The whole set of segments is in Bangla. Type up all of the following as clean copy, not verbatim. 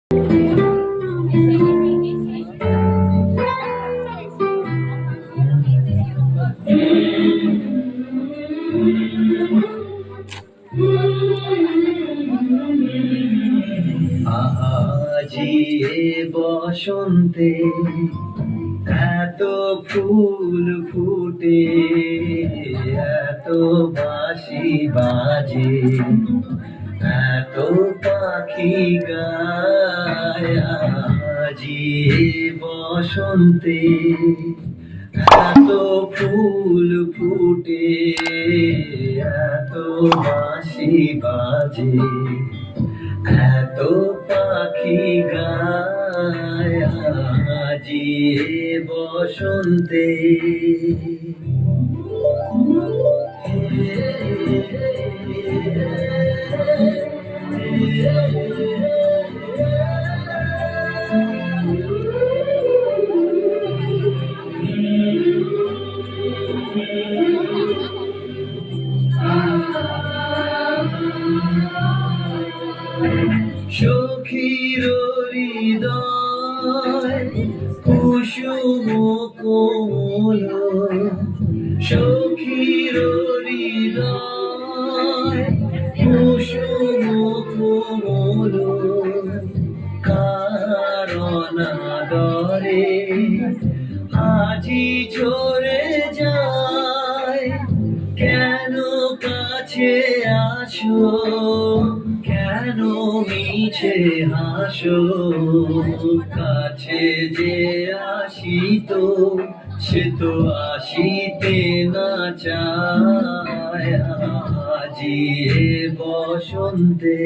আজি বসন্তে এত ফুল ফুটে, এত বাঁশি বাজে, এত পাখি গায়। আজি বসন্তে এত ফুল ফুটে, এত বাঁশি বাজে, এত পাখি গায়। আজি বসন্তে সখীর হৃদয় কুসুম কোমল, সখীর হৃদয় কুসুম কোমল, কারণ আদরে আজি ঝরে যায়। কেন কাছে আসো, কেন মিছে হাসো, কাছে যে আসিত সে তো আসিতে না চায়। আজি বসন্তে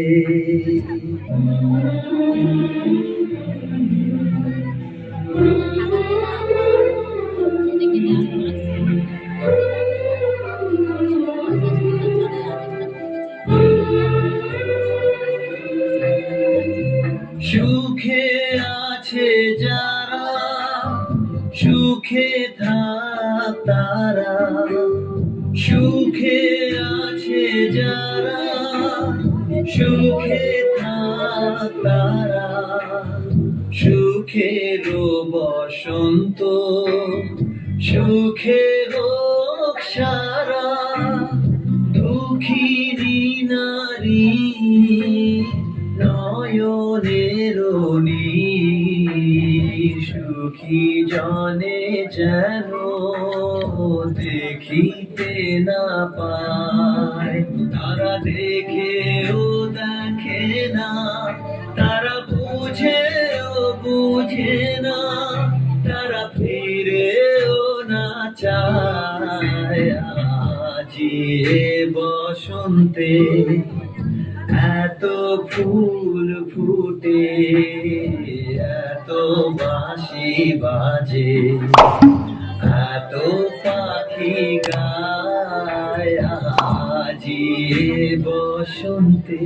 সুখে আছে যারা, সুখে থাক তারা, সুখে আছে যারা, সুখে থাক তারা। সুখের বসন্ত সুখে হোক সারা, দুঃখিনী নারী নয়নের নীর, সুখী জনে যেন দেখিতে না পায়। তারা দেখেও দেখে না, তারা বুঝেও বুঝে না, তারা ফিরেও না চায়। আজি বসন্তে এত ফুল ফুটে, এত বাঁশি বাজে, এত পাখি গায়। আজি বসন্তে।